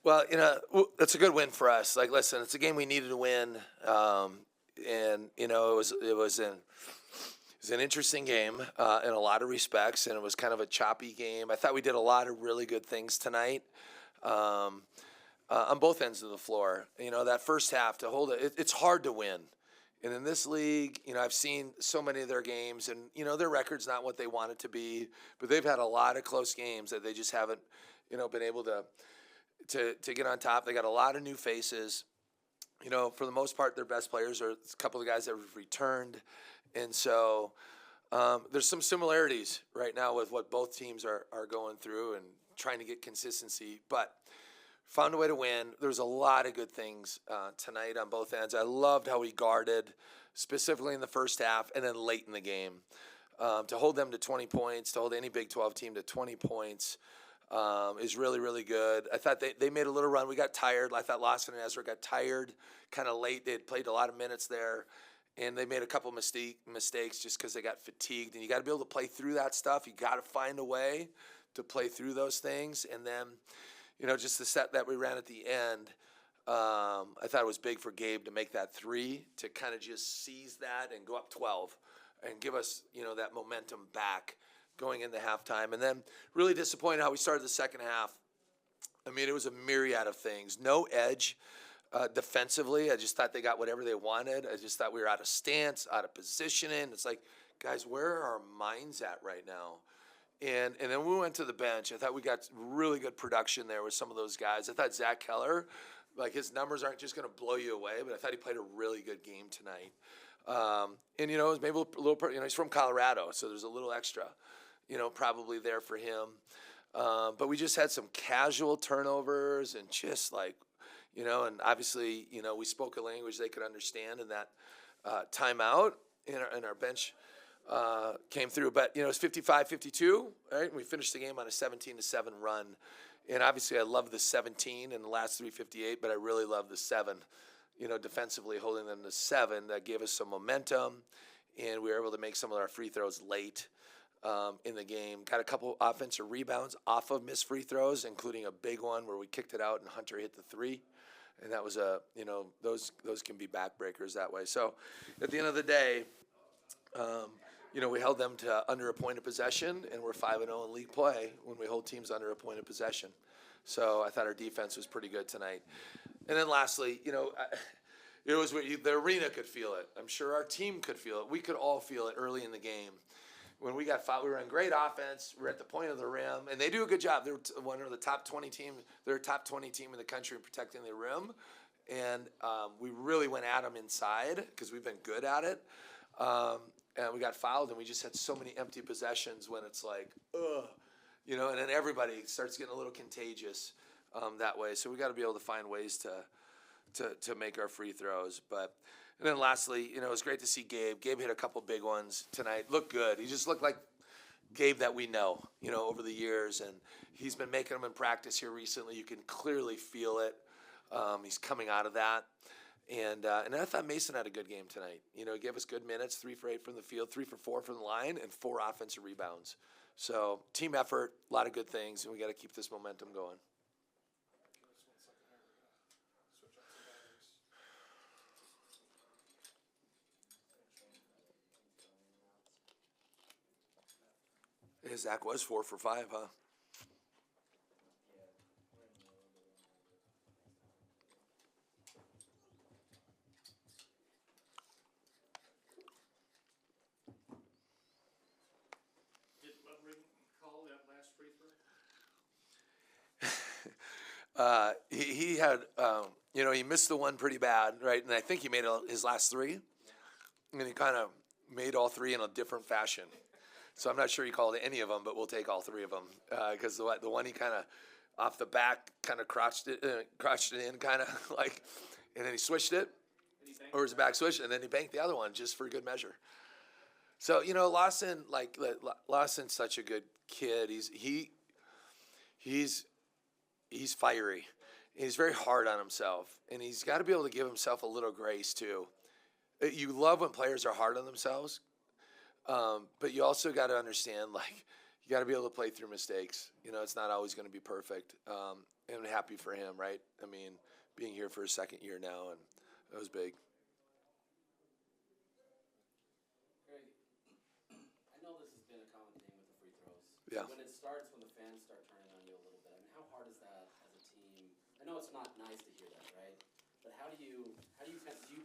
Well, that's a good win for us. Like, listen, it's a game we needed to win, and it was an interesting game in a lot of respects, and it was kind of a choppy game. I thought we did a lot of really good things tonight on both ends of the floor. That first half to hold it's hard to win. And in this league, I've seen so many of their games, and their record's not what they want it to be, but they've had a lot of close games that they just haven't, been able to get on top. They got a lot of new faces. For the most part, their best players are a couple of guys that have returned. And so there's some similarities right now with what both teams are going through and trying to get consistency. But found a way to win. There's a lot of good things tonight on both ends. I loved how we guarded, specifically in the first half and then late in the game. To hold them to 20 points, to hold any Big 12 team to 20 points is really, really good. I thought they made a little run. We got tired. I thought Lawson and Ezra got tired kind of late. They had played a lot of minutes there, and they made a couple mistakes just because they got fatigued. And you got to be able to play through that stuff. You got to find a way to play through those things. And then, just the set that we ran at the end, I thought it was big for Gabe to make that three, to kind of just seize that and go up 12 and give us, that momentum back going into halftime. And then really disappointed how we started the second half. I mean, it was a myriad of things. No edge defensively. I just thought they got whatever they wanted. I just thought we were out of stance, out of positioning. It's like, guys, where are our minds at right now? And then we went to the bench. I thought we got really good production there with some of those guys. I thought Zach Keller, like, his numbers aren't just going to blow you away, but I thought he played a really good game tonight. And, it was maybe a little, he's from Colorado, so there's a little extra, probably there for him. But we just had some casual turnovers and just like, and obviously, we spoke a language they could understand in that timeout, and our bench came through. But, it's 55-52, right? And we finished the game on a 17-7 run. And obviously I love the 17 in the last 3:58, but I really love the 7, defensively holding them to 7. That gave us some momentum, and we were able to make some of our free throws late in the game. Got a couple offensive rebounds off of missed free throws, including a big one where we kicked it out and Hunter hit the 3. And that was those can be backbreakers that way. So at the end of the day, we held them to under a point of possession, and we're 5-0 in league play when we hold teams under a point of possession. So I thought our defense was pretty good tonight. And then lastly, it was the arena could feel it. I'm sure our team could feel it. We could all feel it early in the game. When we got fouled, we were in great offense. We were at the point of the rim, and they do a good job. They're one of the top 20 team. They're a top 20 team in the country in protecting the rim, and we really went at them inside because we've been good at it. And we got fouled, and we just had so many empty possessions when it's like, ugh, and then everybody starts getting a little contagious that way. So we got to be able to find ways to make our free throws, but. And then lastly, it was great to see Gabe. Gabe hit a couple big ones tonight. Looked good. He just looked like Gabe that we know, over the years. And he's been making them in practice here recently. You can clearly feel it. He's coming out of that. And I thought Mason had a good game tonight. He gave us good minutes, 3 for 8 from the field, 3 for 4 from the line, and 4 offensive rebounds. So team effort, a lot of good things, and we got to keep this momentum going. Zach was 4 for 5, huh? Did Ludwig call that last free throw? He had, he missed the one pretty bad, right? And I think he made his last 3, and he kind of made all 3 in a different fashion. So I'm not sure he called any of them, but we'll take all 3 of them because the one he kind of off the back kind of crotched it in kind of like, and then he switched it, or his back switch, and then he banked the other one just for good measure. So Lawson's such a good kid. He's fiery. He's very hard on himself, and he's got to be able to give himself a little grace too. You love when players are hard on themselves. But you also got to understand, you got to be able to play through mistakes. You know, it's not always going to be perfect. And I'm happy for him, right? I mean, being here for his second year now, and that was big. Greg, I know this has been a common theme with the free throws. Yeah. When it starts, when the fans start turning on you a little bit, I mean, how hard is that as a team? I know it's not nice to hear that, right? But how do you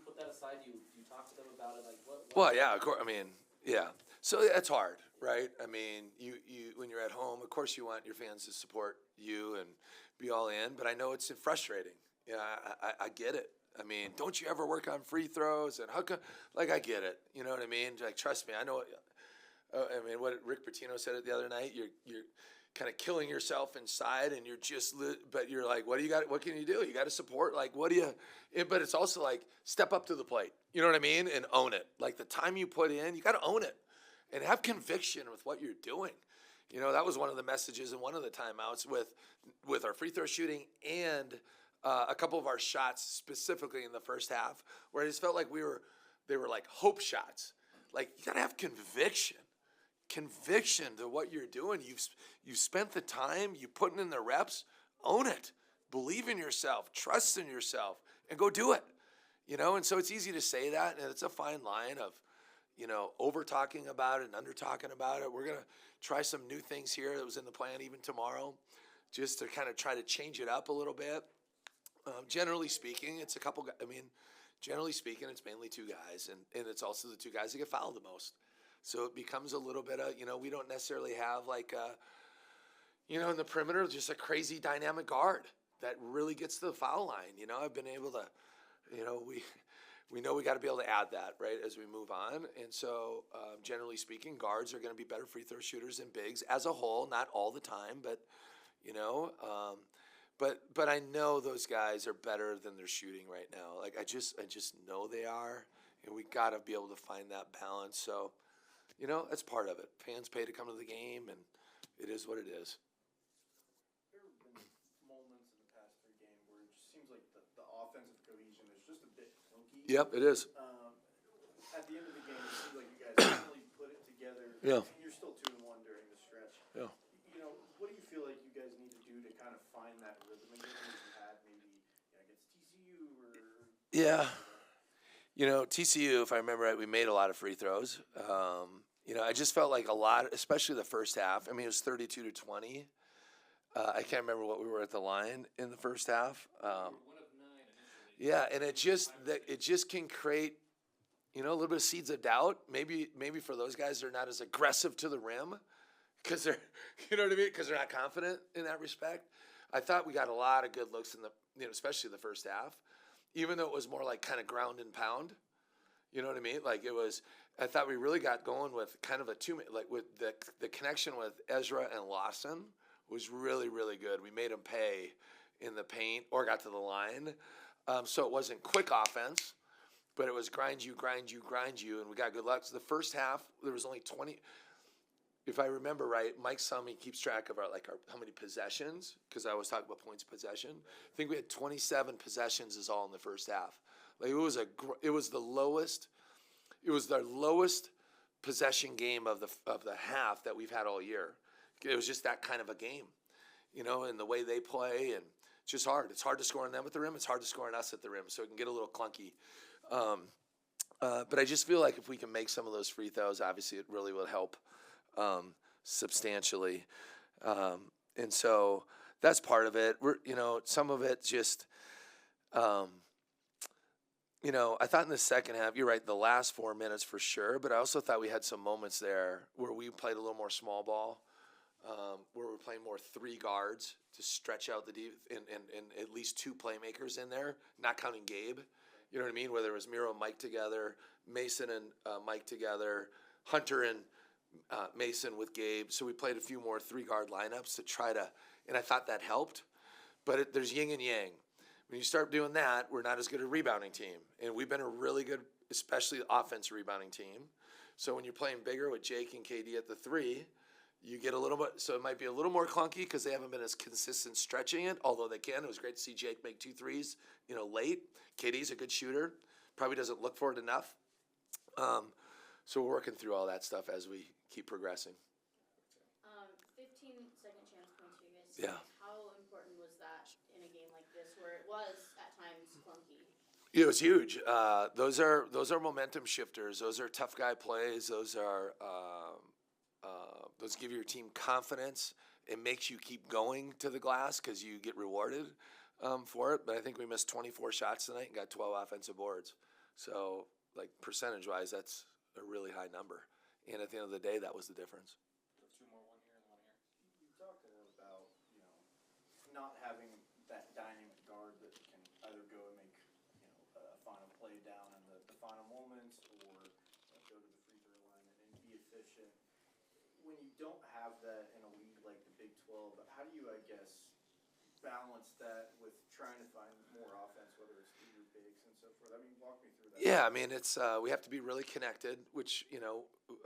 put that aside? Do you talk to them about it? Like what? Well, yeah, of course. I mean, yeah. So it's hard, right? I mean, you when you're at home, of course you want your fans to support you and be all in, but I know it's frustrating. Yeah, I get it. I mean, don't you ever work on free throws? And how come, like, I get it. You know what I mean? Like, trust me, I know. I mean, what Rick Pitino said it the other night, you're kind of killing yourself inside, and you're just, but you're like, what do you got? What can you do? You got to support. Like, what do you? But it's also like, step up to the plate. You know what I mean? And own it. Like the time you put in, you got to own it, and have conviction with what you're doing. You know, that was one of the messages in one of the timeouts with our free throw shooting and a couple of our shots specifically in the first half, where I just felt like they were like hope shots. Like, you got to have conviction to what you're doing. You've spent the time, you putting in the reps, own it, believe in yourself, trust in yourself, and go do it. You know, and so it's easy to say that, and it's a fine line of, you know, over talking about it and under talking about it. We're gonna try some new things here that was in the plan even tomorrow, just to kind of try to change it up a little bit. Generally speaking, it's a couple. I mean, generally speaking, it's mainly two guys, and it's also the two guys that get fouled the most. So it becomes a little bit of, you know, we don't necessarily have like, you know, in the perimeter, just a crazy dynamic guard that really gets to the foul line. You know, I've been able to, you know, we know we got to be able to add that, right, as we move on. And so, generally speaking, guards are going to be better free throw shooters than bigs as a whole, not all the time, but, you know, but I know those guys are better than they're shooting right now. Like, I just know they are, and we got to be able to find that balance. So, you know, that's part of it. Fans pay to come to the game, and it is what it is. There have been moments in the past 3 games where it just seems like the offensive cohesion is just a bit clunky. Yep, it is. At the end of the game, it seems like you guys finally put it together. Yeah. And you're still 2-1 during the stretch. Yeah. You know, what do you feel like you guys need to do to kind of find that rhythm again that you had maybe against TCU or? Yeah. You know, TCU, if I remember right, we made a lot of free throws. You know, I just felt like a lot, especially the first half. I mean, it was 32-20. I can't remember what we were at the line in the first half. One of 9 initially. Yeah, and it just can create, you know, a little bit of seeds of doubt. Maybe for those guys, they're not as aggressive to the rim because they're, you know what I mean, because they're not confident in that respect. I thought we got a lot of good looks in the, you know, especially the first half, even though it was more like kind of ground and pound. You know what I mean? Like it was. I thought we really got going with kind of a like with the connection with Ezra and Lawson was really, really good. We made them pay in the paint or got to the line. So it wasn't quick offense, but it was grind you, and we got good luck. So the first half, there was only 20. If I remember right, Mike Summy keeps track of our how many possessions, because I always talk about points possession. I think we had 27 possessions is all in the first half. Like it was the lowest. It was the lowest possession game of the half that we've had all year. It was just that kind of a game, you know, and the way they play, and it's just hard. It's hard to score on them at the rim. It's hard to score on us at the rim, so it can get a little clunky. But I just feel like if we can make some of those free throws, obviously it really will help substantially. And so that's part of it. We're, you know, some of it just. You know, I thought in the second half, you're right, the last 4 minutes for sure, but I also thought we had some moments there where we played a little more small ball, where we're playing more 3 guards to stretch out the deep, and at least 2 playmakers in there, not counting Gabe. You know what I mean? Whether it was Miro and Mike together, Mason and Mike together, Hunter and Mason with Gabe. So we played a few more 3-guard lineups to try to, and I thought that helped. But there's yin and yang. When you start doing that, we're not as good a rebounding team. And we've been a really good, especially offensive rebounding team. So when you're playing bigger with Jake and KD at the 3, you get a little bit, so it might be a little more clunky because they haven't been as consistent stretching it, although they can. It was great to see Jake make 2 threes, you know, late. KD's a good shooter. Probably doesn't look for it enough. So we're working through all that stuff as we keep progressing. Yeah. How important was that in a game like this where it was at times clunky? It was huge. Those are momentum shifters. Those are tough guy plays. Those give your team confidence. It makes you keep going to the glass because you get rewarded for it. But I think we missed 24 shots tonight and got 12 offensive boards. So, like, percentage-wise, that's a really high number. And at the end of the day, that was the difference. Two more, one here and one here. You talked a little about, not having that dynamic guard that can either go and make, a final play down in the final moments or go to the free throw line and be efficient. When you don't have that in a league like the Big 12, how do you, balance that with trying to find more offense, whether it's through your bigs and so forth? I mean, walk me through that. Yeah, I mean, it's we have to be really connected, which,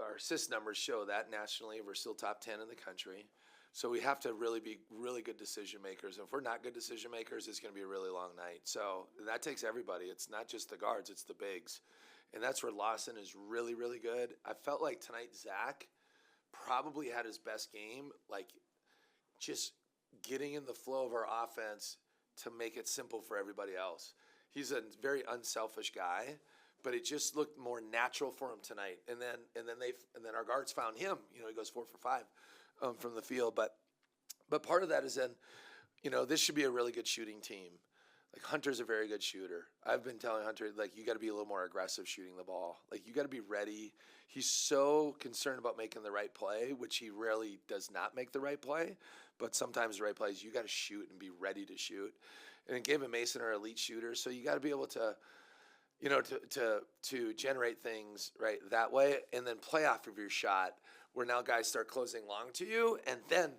our assist numbers show that nationally. We're still top 10 in the country. So we have to really be really good decision makers. And if we're not good decision makers, it's going to be a really long night. So that takes everybody. It's not just the guards, it's the bigs. And that's where Lawson is really, really good. I felt like tonight Zach probably had his best game, like just getting in the flow of our offense to make it simple for everybody else. He's a very unselfish guy, but it just looked more natural for him tonight. And then our guards found him. He goes 4 for 5 from the field. But part of that is then, this should be a really good shooting team. Like, Hunter's a very good shooter. I've been telling Hunter, you got to be a little more aggressive shooting the ball. You got to be ready. He's so concerned about making the right play, which he rarely does not make the right play. But sometimes the right play is you got to shoot and be ready to shoot. And Gabe and Mason are elite shooters, so you got to be able to, to generate things right that way, and then play off of your shot, where now guys start closing long to you, and then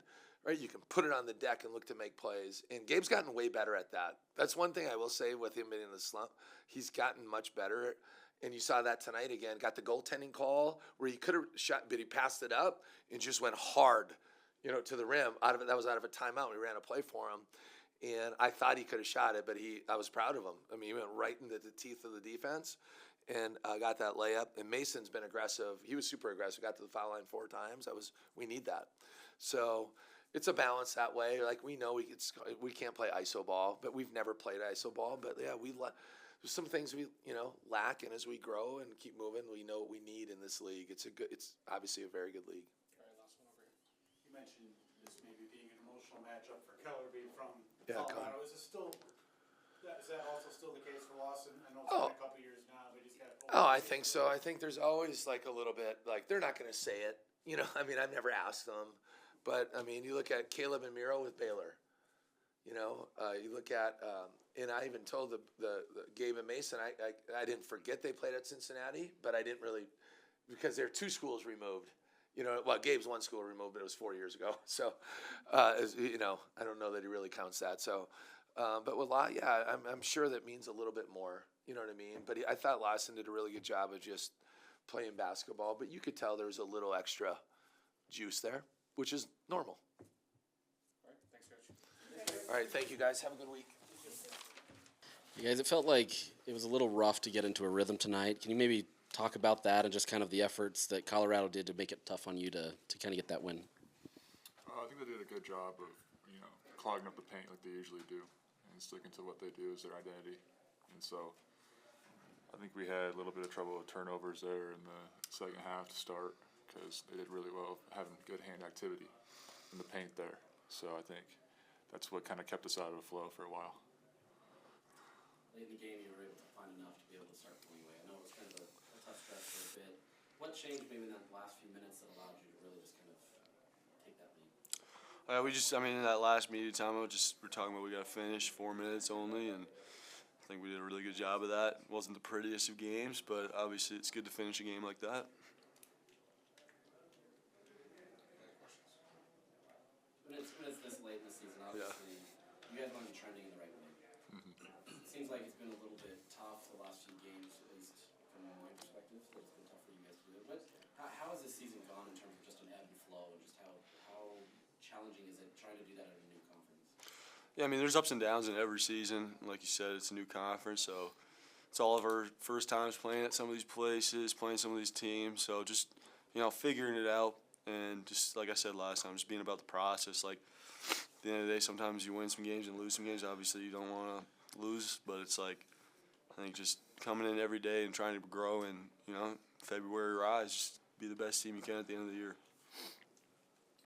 right you can put it on the deck and look to make plays. And Gabe's gotten way better at that. That's one thing I will say with him being in the slump. He's gotten much better, and you saw that tonight again. Got the goaltending call where he could have shot, but he passed it up and just went hard, to the rim. That was out of a timeout. We ran a play for him. And I thought he could have shot it, but I was proud of him. I mean, he went right into the teeth of the defense and got that layup. And Mason's been aggressive. He was super aggressive. Got to the foul line 4 times. We need that. So it's a balance that way. We know we can't play iso ball, but we've never played iso ball. But yeah, there's some things we lack, and as we grow and keep moving, we know what we need in this league. It's obviously a very good league. All right, last one over here. You mentioned this maybe being an emotional matchup for Keller being from Colorado. Is that also still the case for Lawson? I know it's been a couple years now, but he's got. I think so. I think there's always a little bit they're not going to say it. I mean, I've never asked them, but I mean, you look at Caleb and Miro with Baylor. You look at and I even told the Gabe and Mason I didn't forget they played at Cincinnati, but I didn't really because they're 2 schools removed. Gabe's 1 school removed, but it was 4 years ago. So, I don't know that he really counts that. So, but with I'm sure that means a little bit more. You know what I mean? But I thought Lawson did a really good job of just playing basketball. But you could tell there was a little extra juice there, which is normal. All right, thanks, Coach. All right, thank you guys. Have a good week. You guys, it felt like it was a little rough to get into a rhythm tonight. Can you maybe talk about that and just kind of the efforts that Colorado did to make it tough on you to kind of get that win? I think they did a good job of, clogging up the paint like they usually do and sticking to what they do as their identity. And so I think we had a little bit of trouble with turnovers there in the second half to start because they did really well having good hand activity in the paint there. So I think that's what kind of kept us out of the flow for a while. Late in the game, you were able to find enough to be able to start pulling away. I know it was kind of a tough stretch for a bit. What changed maybe in that last few minutes that allowed you to really just kind of take that lead? In that last media time, we're talking about we got to finish 4 minutes only, and I think we did a really good job of that. It wasn't the prettiest of games, but obviously it's good to finish a game like that. When it's this late in the season, obviously, you guys want to be trending in the right way. It seems like it's been a little bit tough the last few games, at least from my perspective, that it's been tough for you guys to do it. But how has this season gone in terms of just an ebb and flow, and just how challenging is it trying to do that in a new conference? Yeah, there's ups and downs in every season. Like you said, it's a new conference, so it's all of our first times playing at some of these places, playing some of these teams. So just, figuring it out, and just like I said last time, just being about the process. the end of the day, sometimes you win some games and lose some games. Obviously, you don't want to lose, but it's like, I think just coming in every day and trying to grow and, February rise, just be the best team you can at the end of the year.